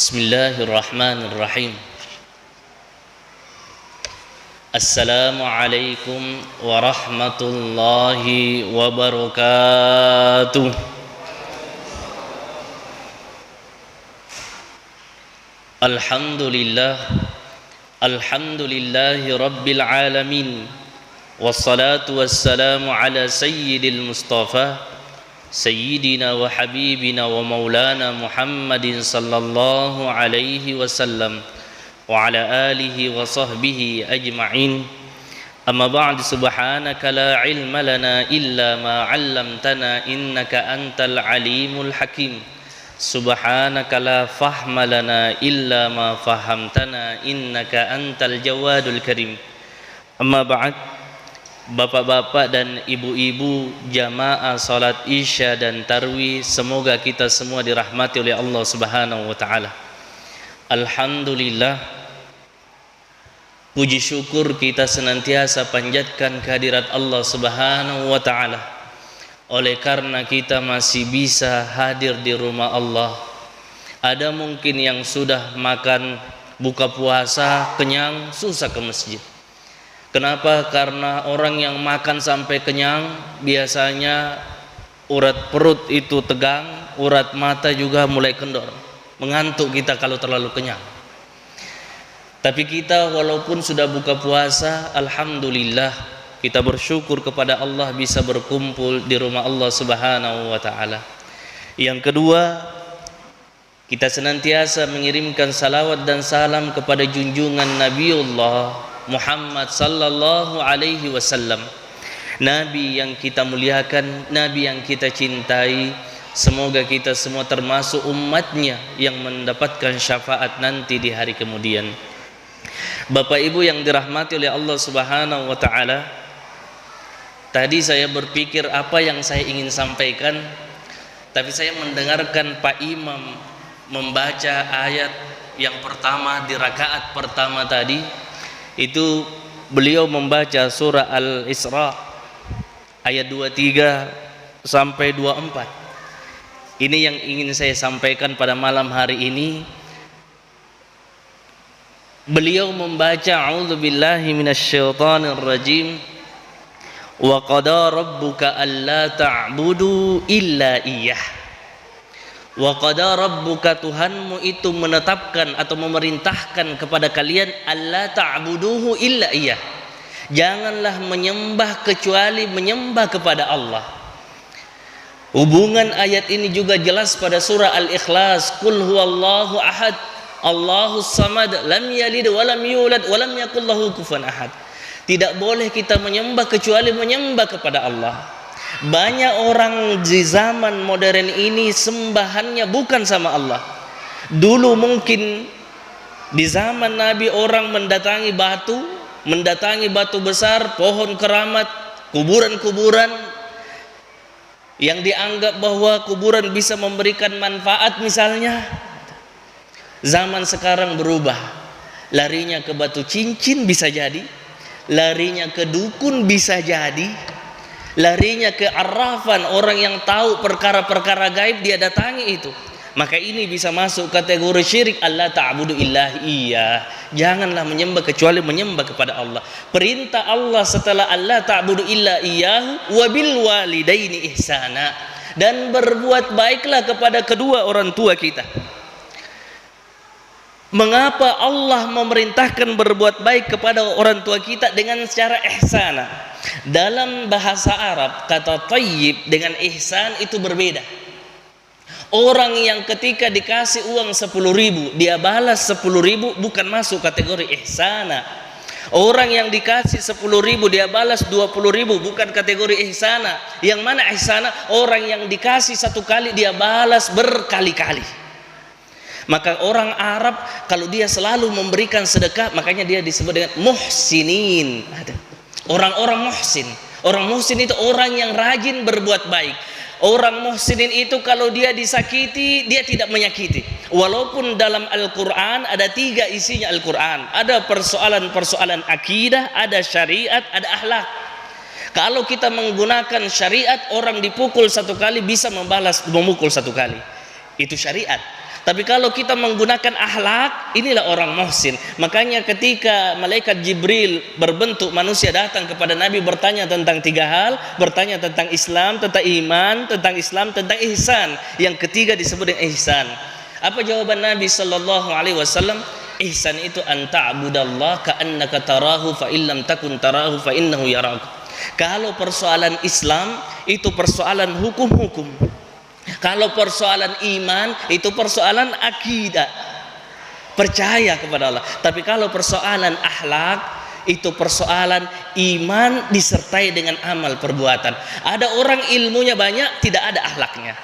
Bismillahirrahmanirrahim. Assalamualaikum warahmatullahi wabarakatuh. Alhamdulillah, alhamdulillahi rabbil alamin. Wassalatu wassalamu ala sayyidil mustafa Sayyidina wa habibina wa maulana Muhammadin sallallahu alaihi wasallam wa ala alihi wa sahbihi ajma'in. Amma ba'd, subhanaka la ilma lana illa ma 'allamtana innaka antal alimul hakim. Subhanaka la fahma lana illa ma fahamtana innaka antal jawadul karim. Amma ba'd, bapak-bapak dan ibu-ibu jamaah salat isya dan tarwih, semoga kita semua dirahmati oleh Allah Subhanahu wa taala. Alhamdulillah, puji syukur kita senantiasa panjatkan kehadirat Allah Subhanahu wa taala. Oleh karena kita masih bisa hadir di rumah Allah. Ada mungkin yang sudah makan buka puasa kenyang, susah ke masjid. Kenapa? Karena orang yang makan sampai kenyang biasanya urat perut itu tegang, urat mata juga mulai kendor. Mengantuk kita kalau terlalu kenyang. Tapi kita walaupun sudah buka puasa, alhamdulillah kita bersyukur kepada Allah bisa berkumpul di rumah Allah Subhanahu wa taala. Yang kedua, kita senantiasa mengirimkan salawat dan salam kepada junjungan Nabiullah Muhammad sallallahu alaihi wasallam, Nabi yang kita muliakan, Nabi yang kita cintai. Semoga kita semua termasuk umatnya yang mendapatkan syafaat nanti di hari kemudian. Bapak Ibu yang dirahmati oleh Allah Subhanahu wa taala, tadi saya berpikir apa yang saya ingin sampaikan, tapi saya mendengarkan Pak Imam membaca ayat yang pertama di rakaat pertama tadi. Itu beliau membaca surah Al-Isra ayat 23 sampai 24. Ini yang ingin saya sampaikan pada malam hari ini. Beliau membaca a'udzubillahi minasyaitonir rajim, wa qada rabbuka alla ta'budu illa iyyah. Wa qada rabbuka, Tuhanmu itu menetapkan atau memerintahkan kepada kalian, alla ta'buduhu illa iyyah, janganlah menyembah kecuali menyembah kepada Allah. Hubungan ayat ini juga jelas pada surah Al-Ikhlas, qul huwallahu ahad Allahus samad lam yalid wa lam yulad wa lam yakul lahu kufuwan ahad. Tidak boleh kita menyembah kecuali menyembah kepada Allah. Banyak orang di zaman modern ini sembahannya bukan sama Allah. Dulu mungkin di zaman Nabi orang mendatangi batu besar, pohon keramat, kuburan-kuburan yang dianggap bahwa kuburan bisa memberikan manfaat misalnya. Zaman sekarang berubah. Larinya ke batu cincin bisa jadi, larinya ke dukun bisa jadi, larinya ke arrafan, orang yang tahu perkara-perkara gaib dia datangi itu. Maka ini bisa masuk kategori syirik. Allah ta'budu illa iyyah, janganlah menyembah kecuali menyembah kepada Allah. Perintah Allah setelah Allah ta'budu illa iyyahu wa bil walidaini ihsana, dan berbuat baiklah kepada kedua orang tua kita. Mengapa Allah memerintahkan berbuat baik kepada orang tua kita dengan secara ihsana? Dalam bahasa Arab, kata tayyib dengan ihsan itu berbeda. Orang yang ketika dikasih uang 10.000 dia balas 10.000 bukan masuk kategori ihsana. Orang yang dikasih 10.000 dia balas 20.000 bukan kategori ihsana. Yang mana ihsana? Orang yang dikasih satu kali dia balas berkali-kali. Maka orang Arab kalau dia selalu memberikan sedekah, makanya dia disebut dengan muhsinin. Orang-orang muhsin. Orang muhsin itu orang yang rajin berbuat baik. Orang muhsinin itu kalau dia disakiti, dia tidak menyakiti. Walaupun dalam Al-Quran ada 3 isinya Al-Quran. Ada persoalan-persoalan akidah, ada syariat, ada akhlak. Kalau kita menggunakan syariat, orang dipukul 1 kali bisa memukul 1 kali. Itu syariat. Tapi kalau kita menggunakan akhlak, inilah orang muhsin. Makanya ketika malaikat Jibril berbentuk manusia datang kepada Nabi bertanya tentang 3 hal, bertanya tentang Islam, tentang iman, tentang Islam, tentang ihsan. Yang ketiga disebut dengan ihsan. Apa jawaban Nabi sallallahu alaihi wasallam? Ihsan itu anta'budallaha ka'annaka tarahu fa illam takun tarahu fa innahu yarak. Kalau persoalan Islam itu persoalan hukum-hukum. Kalau persoalan iman itu persoalan akidah, percaya kepada Allah. Tapi kalau persoalan akhlak itu persoalan iman disertai dengan amal perbuatan. Ada orang ilmunya banyak tidak ada akhlaknya.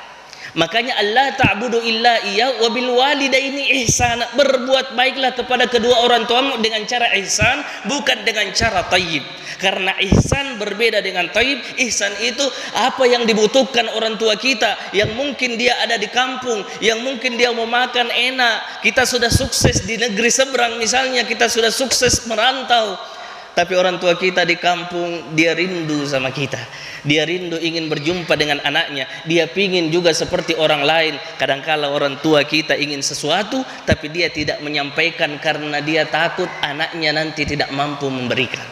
Makanya Allah ta'budu illa iya wa bil walidaini ihsana. Berbuat baiklah kepada kedua orang tuamu dengan cara ihsan, bukan dengan cara tayyib. Karena ihsan berbeda dengan tayyib. Ihsan itu apa yang dibutuhkan orang tua kita, yang mungkin dia ada di kampung, yang mungkin dia mau makan enak. Kita sudah sukses di negeri seberang misalnya, kita sudah sukses merantau, tapi orang tua kita di kampung dia rindu sama kita. Dia rindu ingin berjumpa dengan anaknya. Dia pingin juga seperti orang lain. Kadangkala orang tua kita ingin sesuatu, tapi dia tidak menyampaikan karena dia takut anaknya nanti tidak mampu memberikan.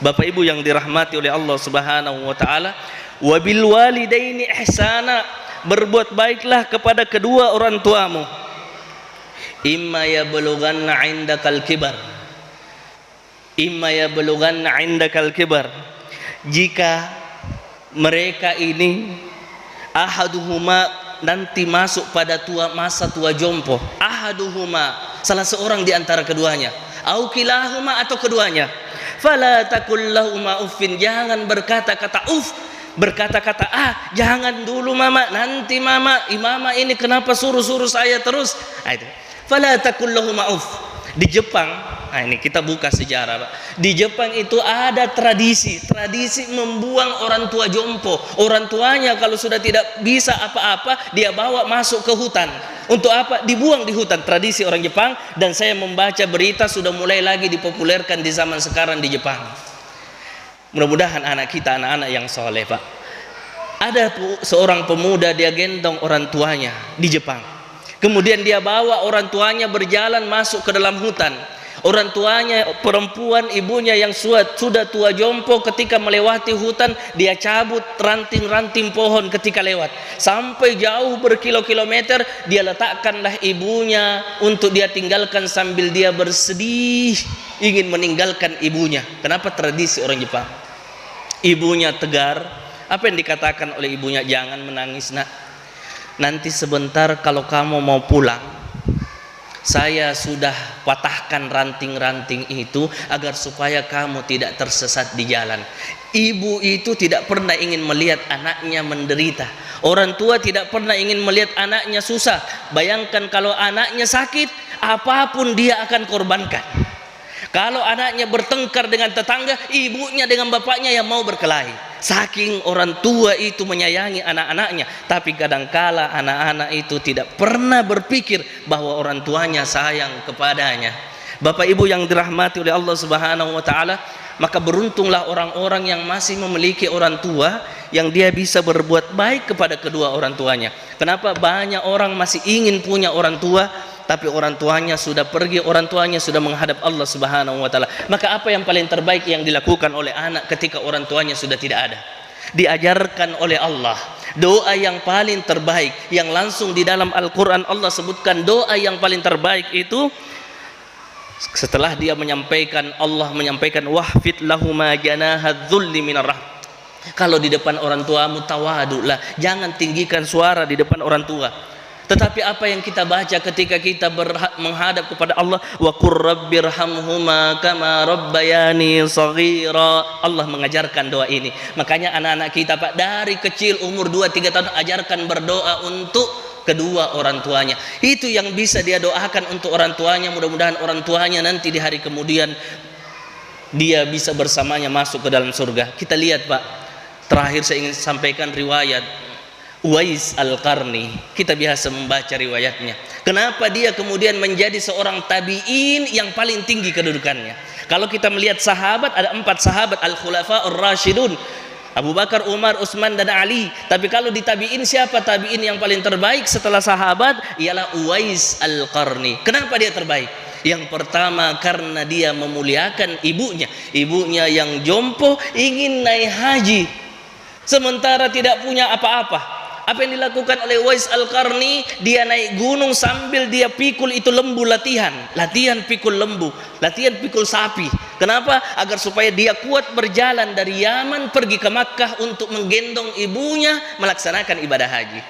Bapak Ibu yang dirahmati oleh Allah Subhanahu wa taala, wa bil walidaini ihsana. Berbuat baiklah kepada kedua orang tuamu. Imma yablughanna 'indakal kibar. Imma yablughanna 'indakal kibar. Jika mereka ini ahaduhuma nanti masuk pada masa tua jompo, ahaduhuma salah seorang di antara keduanya, au kilahuma atau keduanya, fala takul lahuma uffin, jangan berkata-kata berkata-kata jangan dulu mama, nanti mama ini kenapa suruh saya terus. Itu fala takul lahuma uff. Di Jepang, ini kita buka sejarah, Pak. Di Jepang itu ada tradisi membuang orang tua jompo. Orang tuanya kalau sudah tidak bisa apa-apa, dia bawa masuk ke hutan. Untuk apa? Dibuang di hutan. Tradisi orang Jepang. Dan saya membaca berita sudah mulai lagi dipopulerkan di zaman sekarang di Jepang. Mudah-mudahan anak kita anak-anak yang soleh, Pak. Ada seorang pemuda, dia gendong orang tuanya di Jepang. Kemudian dia bawa orang tuanya berjalan masuk ke dalam hutan. Orang tuanya perempuan, ibunya yang sudah tua jompo, ketika melewati hutan dia cabut ranting-ranting pohon ketika lewat. Sampai jauh berkilo-kilometer dia letakkanlah ibunya untuk dia tinggalkan sambil dia bersedih ingin meninggalkan ibunya. Kenapa? Tradisi orang Jepang. Ibunya tegar. Apa yang dikatakan oleh ibunya? Jangan menangis nak. Nanti sebentar kalau kamu mau pulang, saya sudah patahkan ranting-ranting itu agar supaya kamu tidak tersesat di jalan. Ibu itu tidak pernah ingin melihat anaknya menderita. Orang tua tidak pernah ingin melihat anaknya susah. Bayangkan kalau anaknya sakit, apapun dia akan korbankan. Kalau anaknya bertengkar dengan tetangga, ibunya dengan bapaknya yang mau berkelahi. Saking orang tua itu menyayangi anak-anaknya. Tapi kadangkala anak-anak itu tidak pernah berpikir bahwa orang tuanya sayang kepadanya. Bapak Ibu yang dirahmati oleh Allah Subhanahu wa taala, maka beruntunglah orang-orang yang masih memiliki orang tua yang dia bisa berbuat baik kepada kedua orang tuanya. Kenapa banyak orang masih ingin punya orang tua, tapi orang tuanya sudah pergi, orang tuanya sudah menghadap Allah Subhanahu wa taala. Maka apa yang paling terbaik yang dilakukan oleh anak ketika orang tuanya sudah tidak ada? Diajarkan oleh Allah doa yang paling terbaik, yang langsung di dalam Al-Qur'an Allah sebutkan doa yang paling terbaik itu setelah dia menyampaikan, Allah menyampaikan wahfid lahuma janahadzulli minar rahmah. Kalau di depan orang tuamu tawaduklah, jangan tinggikan suara di depan orang tua. Tetapi apa yang kita baca ketika kita menghadap kepada Allah, wa qur rabbirhamhuma kama rabbayani shaghira. Allah mengajarkan doa ini. Makanya anak-anak kita, Pak, dari kecil umur 2-3 tahun ajarkan berdoa untuk kedua orang tuanya. Itu yang bisa dia doakan untuk orang tuanya. Mudah-mudahan orang tuanya nanti di hari kemudian dia bisa bersamanya masuk ke dalam surga. Kita lihat, Pak, terakhir saya ingin sampaikan riwayat Uwais Al-Qarni. Kita biasa membaca riwayatnya. Kenapa dia kemudian menjadi seorang tabi'in yang paling tinggi kedudukannya? Kalau kita melihat sahabat, ada 4 sahabat Al-Khulafa Ar-Rashidun. Abu Bakar, Umar, Utsman dan Ali. Tapi kalau di tabi'in, siapa tabi'in yang paling terbaik setelah sahabat? Ialah Uwais Al-Qarni. Kenapa dia terbaik? Yang pertama karena dia memuliakan ibunya. Ibunya yang jompo ingin naik haji, sementara tidak punya apa-apa. Apa yang dilakukan oleh Uwais Al-Qarni? Dia naik gunung sambil dia pikul itu lembu, latihan pikul lembu, latihan pikul sapi. Kenapa? Agar supaya dia kuat berjalan dari Yaman pergi ke Makkah untuk menggendong ibunya melaksanakan ibadah haji.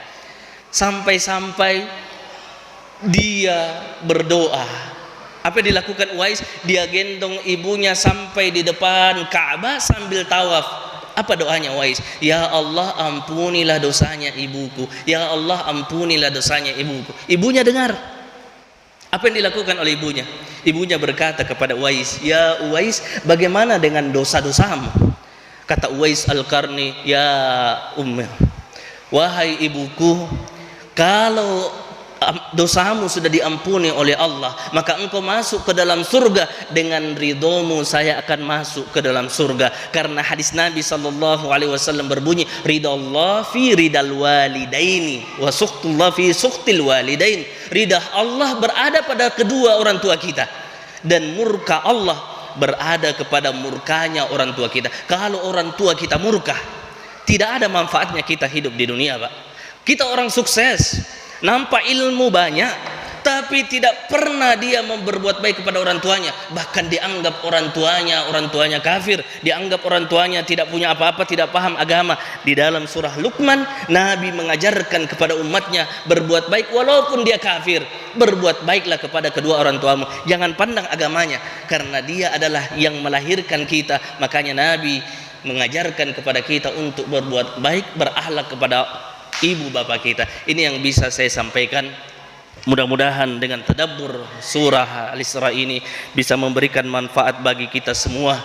Sampai-sampai dia berdoa. Apa yang dilakukan Uwais? Dia gendong ibunya sampai di depan Ka'bah sambil tawaf. Apa doanya Uwais? Ya Allah, ampunilah dosanya ibuku. Ya Allah, ampunilah dosanya ibuku. Ibunya dengar. Apa yang dilakukan oleh ibunya? Ibunya berkata kepada Uwais, ya Uwais, bagaimana dengan dosa-dosamu? Kata Uwais Al-Qarni, ya Ummah, wahai ibuku, kalau dosamu sudah diampuni oleh Allah, maka engkau masuk ke dalam surga. Dengan ridhomu saya akan masuk ke dalam surga. Karena hadis Nabi SAW berbunyi, ridallah fi ridal walidaini wa suhtullah fi suhtil walidain. Ridah Allah berada pada kedua orang tua kita, dan murka Allah berada kepada murkanya orang tua kita. Kalau orang tua kita murka, tidak ada manfaatnya kita hidup di dunia, Pak. Kita orang sukses, nampak ilmu banyak, tapi tidak pernah dia berbuat baik kepada orang tuanya. Bahkan dianggap orang tuanya kafir, dianggap orang tuanya tidak punya apa-apa, tidak paham agama. Di dalam surah Luqman, Nabi mengajarkan kepada umatnya berbuat baik walaupun dia kafir. Berbuat baiklah kepada kedua orang tuamu, jangan pandang agamanya, karena dia adalah yang melahirkan kita. Makanya Nabi mengajarkan kepada kita untuk berbuat baik, berakhlak kepada ibu bapak kita. Ini yang bisa saya sampaikan. Mudah-mudahan dengan tadabbur surah Al-Isra ini bisa memberikan manfaat bagi kita semua.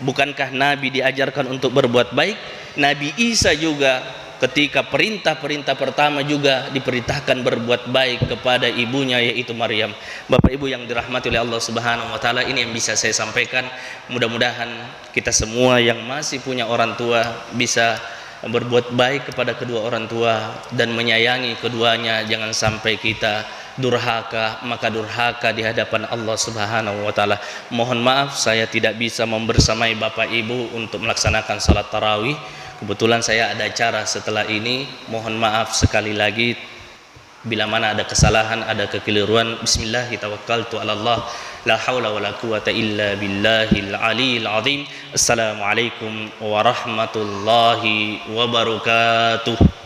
Bukankah Nabi diajarkan untuk berbuat baik? Nabi Isa juga ketika perintah pertama juga diperintahkan berbuat baik kepada ibunya, yaitu Maryam. Bapak Ibu yang dirahmati oleh Allah Subhanahu wa taala, ini yang bisa saya sampaikan. Mudah-mudahan kita semua yang masih punya orang tua bisa berbuat baik kepada kedua orang tua dan menyayangi keduanya. Jangan sampai kita durhaka, maka durhaka di hadapan Allah Subhanahu wa taala. Mohon maaf saya tidak bisa membersamai Bapak Ibu untuk melaksanakan salat tarawih. Kebetulan saya ada acara setelah ini. Mohon maaf sekali lagi bila mana ada kesalahan, ada kekeliruan. Bismillah, tawakkaltu ala Allah, la haula wala quwata illa billahil aliyil azim. Assalamualaikum warahmatullahi wabarakatuh.